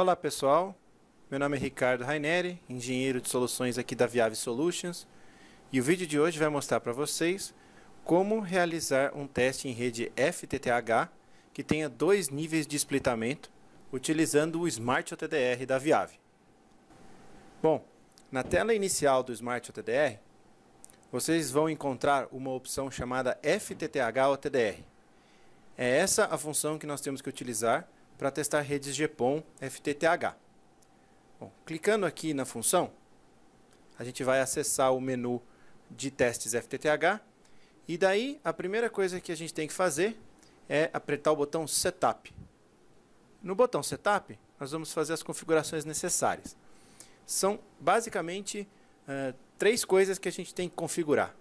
Olá pessoal, meu nome é Ricardo Raineri, engenheiro de soluções aqui da Viave Solutions, e o vídeo de hoje vai mostrar para vocês como realizar um teste em rede FTTH que tenha 2 níveis de splitamento utilizando o Smart OTDR da Viave. Bom, na tela inicial do Smart OTDR, vocês vão encontrar uma opção chamada FTTH OTDR. É essa a função que nós temos que utilizar para testar redes GPON FTTH. Bom, clicando aqui na função, a gente vai acessar o menu de testes FTTH e daí a primeira coisa que a gente tem que fazer é apertar o botão Setup. No botão Setup, nós vamos fazer as configurações necessárias. São basicamente 3 coisas que a gente tem que configurar.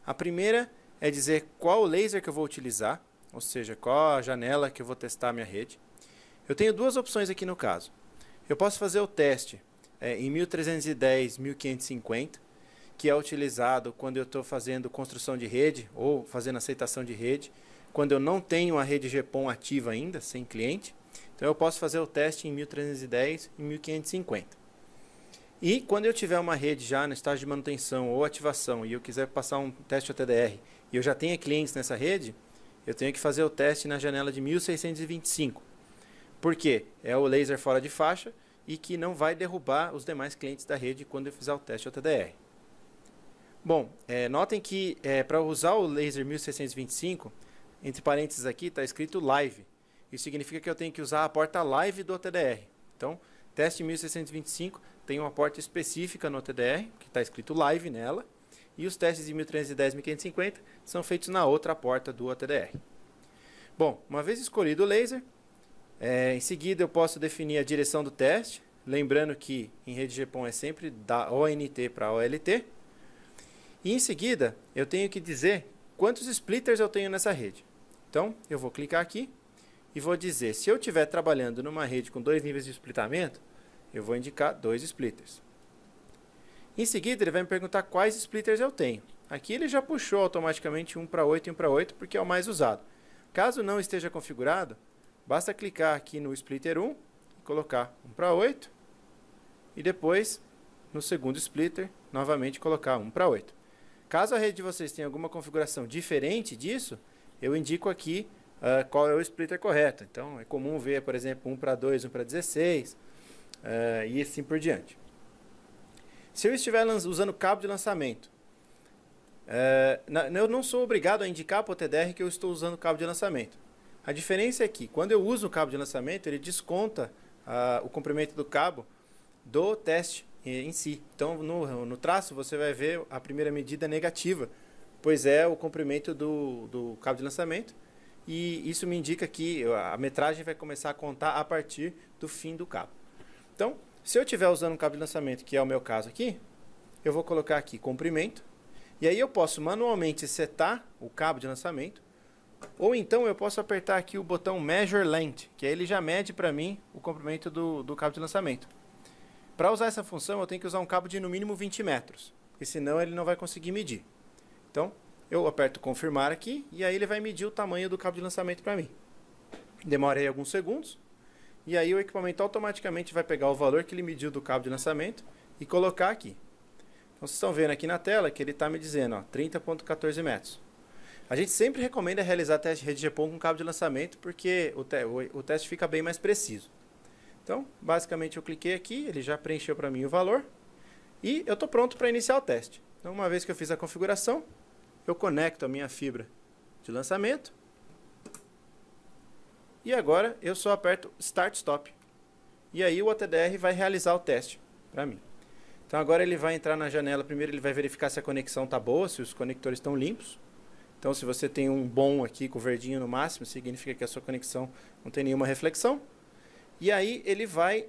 A primeira é dizer qual o laser que eu vou utilizar, ou seja, qual a janela que eu vou testar a minha rede. Eu tenho 2 opções aqui no caso. Eu posso fazer o teste em 1310, 1550, que é utilizado quando eu estou fazendo construção de rede ou fazendo aceitação de rede, quando eu não tenho a rede GPON ativa ainda, sem cliente. Então eu posso fazer o teste em 1310 e 1550. E quando eu tiver uma rede já no estágio de manutenção ou ativação e eu quiser passar um teste OTDR e eu já tenho clientes nessa rede, eu tenho que fazer o teste na janela de 1625. Porque é o laser fora de faixa e que não vai derrubar os demais clientes da rede quando eu fizer o teste OTDR. Bom, notem que para usar o laser 1625, entre parênteses aqui está escrito Live. Isso significa que eu tenho que usar a porta Live do OTDR. Então, teste 1625 tem uma porta específica no OTDR, que está escrito Live nela, e os testes de 1310 e 1550 são feitos na outra porta do OTDR. Bom, uma vez escolhido o laser, em seguida eu posso definir a direção do teste, lembrando que em rede GPON é sempre da ONT para OLT. E em seguida eu tenho que dizer quantos splitters eu tenho nessa rede. Então eu vou clicar aqui e vou dizer, se eu estiver trabalhando numa rede com 2 níveis de splitamento, eu vou indicar 2 splitters. Em seguida ele vai me perguntar quais splitters eu tenho. Aqui ele já puxou automaticamente 1 para 8 e 1 para 8 porque é o mais usado. Caso não esteja configurado, basta clicar aqui no splitter 1 e colocar 1 para 8 e depois no segundo splitter novamente colocar 1 para 8. Caso a rede de vocês tenha alguma configuração diferente disso, eu indico aqui qual é o splitter correto. Então é comum ver, por exemplo, 1 para 2, 1 para 16 e assim por diante. Se eu estiver usando cabo de lançamento, eu não sou obrigado a indicar para o TDR que eu estou usando cabo de lançamento. A diferença é que, quando eu uso o cabo de lançamento, ele desconta o comprimento do cabo do teste em si. Então, no traço, você vai ver a primeira medida negativa, pois é o comprimento do cabo de lançamento. E isso me indica que a metragem vai começar a contar a partir do fim do cabo. Então, se eu estiver usando um cabo de lançamento, que é o meu caso aqui, eu vou colocar aqui comprimento. E aí eu posso manualmente setar o cabo de lançamento. Ou então eu posso apertar aqui o botão Measure Length, que aí ele já mede para mim o comprimento do cabo de lançamento. Para usar essa função eu tenho que usar um cabo de no mínimo 20 metros, porque senão ele não vai conseguir medir. Então eu aperto confirmar aqui e aí ele vai medir o tamanho do cabo de lançamento para mim. Demora aí alguns segundos e aí o equipamento automaticamente vai pegar o valor que ele mediu do cabo de lançamento e colocar aqui. Então vocês estão vendo aqui na tela que ele está me dizendo 30,14 metros. A gente sempre recomenda realizar teste de rede GPON com cabo de lançamento porque o teste fica bem mais preciso. Então, basicamente eu cliquei aqui, ele já preencheu para mim o valor e eu estou pronto para iniciar o teste. Então, uma vez que eu fiz a configuração, eu conecto a minha fibra de lançamento e agora eu só aperto Start Stop. E aí o OTDR vai realizar o teste para mim. Então agora ele vai entrar na janela, primeiro ele vai verificar se a conexão está boa, se os conectores estão limpos. Então, se você tem um bom aqui com o verdinho no máximo, significa que a sua conexão não tem nenhuma reflexão. E aí ele vai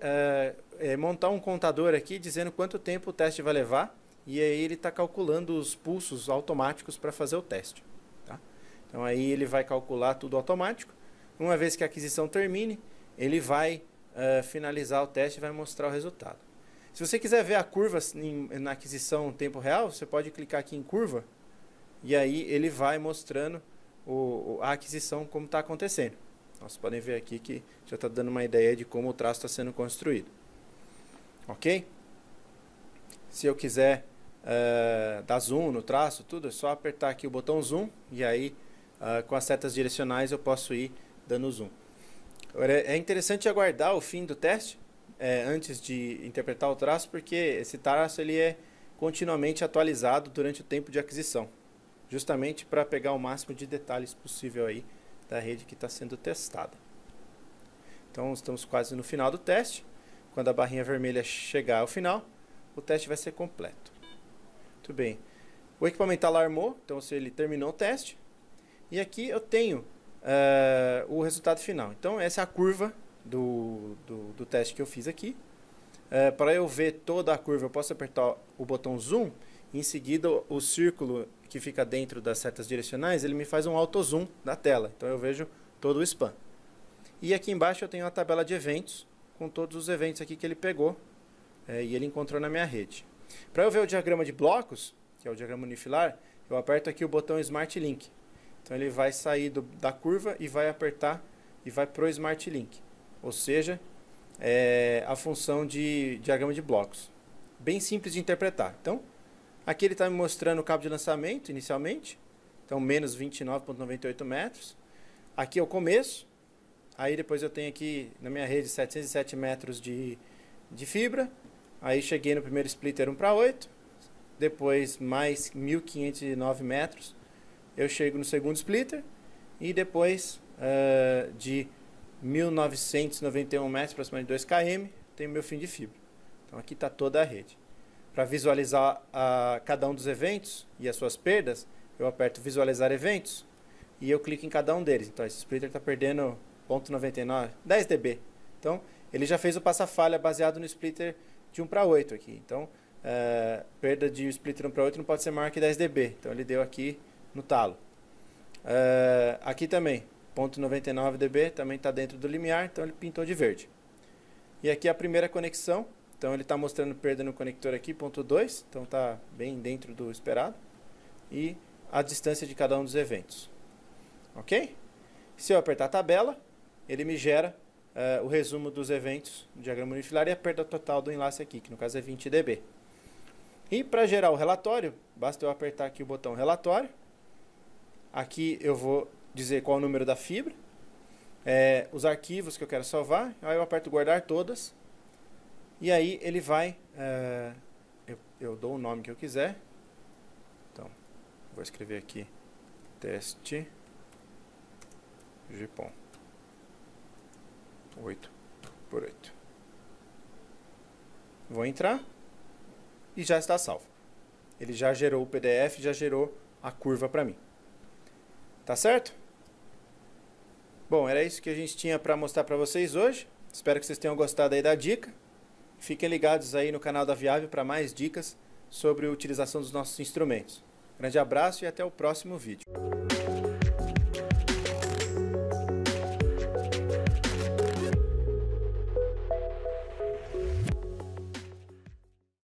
montar um contador aqui dizendo quanto tempo o teste vai levar. E aí ele está calculando os pulsos automáticos para fazer o teste. Tá? Então aí ele vai calcular tudo automático. Uma vez que a aquisição termine, ele vai finalizar o teste e vai mostrar o resultado. Se você quiser ver a curva na aquisição em tempo real, você pode clicar aqui em curva. E aí ele vai mostrando a aquisição como está acontecendo. Vocês podem ver aqui que já está dando uma ideia de como o traço está sendo construído. Ok? Se eu quiser dar zoom no traço, tudo, é só apertar aqui o botão zoom e aí com as setas direcionais eu posso ir dando zoom. Agora, é interessante aguardar o fim do teste antes de interpretar o traço, porque esse traço ele é continuamente atualizado durante o tempo de aquisição, justamente para pegar o máximo de detalhes possível aí da rede que está sendo testada. Então estamos quase no final do teste. Quando a barrinha vermelha chegar ao final, o teste vai ser completo. Muito bem. O equipamento alarmou, então ele terminou o teste. E aqui eu tenho o resultado final. Então essa é a curva do teste que eu fiz aqui. Para eu ver toda a curva, eu posso apertar o botão zoom. Em seguida, o círculo que fica dentro das setas direcionais, ele me faz um auto zoom da tela. Então eu vejo todo o span. E aqui embaixo eu tenho a tabela de eventos, com todos os eventos aqui que ele pegou e ele encontrou na minha rede. Para eu ver o diagrama de blocos, que é o diagrama unifilar, eu aperto aqui o botão Smart Link. Então ele vai sair da curva e vai apertar e vai para o Smart Link. Ou seja, a função de diagrama de blocos. Bem simples de interpretar. Então, aqui ele está me mostrando o cabo de lançamento inicialmente. Então, menos 29,98 metros. Aqui é o começo. Aí depois eu tenho aqui na minha rede 707 metros de fibra. Aí cheguei no primeiro splitter 1:8. Depois mais 1.509 metros. Eu chego no segundo splitter. E depois de 1.991 metros, aproximadamente 2 km, tenho meu fim de fibra. Então aqui está toda a rede. Para visualizar cada um dos eventos e as suas perdas, eu aperto visualizar eventos e eu clico em cada um deles. Então esse splitter está perdendo 0,99, 10 dB. Então ele já fez o passa-falha baseado no splitter de 1:8 aqui. Então perda de splitter 1:8 não pode ser maior que 10 dB. Então ele deu aqui no talo. Aqui também 0,99 dB, também está dentro do limiar, então ele pintou de verde. E aqui a primeira conexão, então ele está mostrando perda no conector aqui, 0,2, então está bem dentro do esperado. E a distância de cada um dos eventos. Ok? Se eu apertar a tabela, ele me gera o resumo dos eventos do diagrama unifilar e a perda total do enlace aqui, que no caso é 20 dB. E para gerar o relatório, basta eu apertar aqui o botão relatório. Aqui eu vou dizer qual é o número da fibra, os arquivos que eu quero salvar, aí eu aperto guardar todas, e aí ele vai, eu dou o nome que eu quiser, então vou escrever aqui, teste GPON 8x8, vou entrar, e já está salvo, ele já gerou o PDF, já gerou a curva para mim, tá certo? Bom, era isso que a gente tinha para mostrar para vocês hoje. Espero que vocês tenham gostado aí da dica. Fiquem ligados aí no canal da Viável para mais dicas sobre a utilização dos nossos instrumentos. Grande abraço e até o próximo vídeo.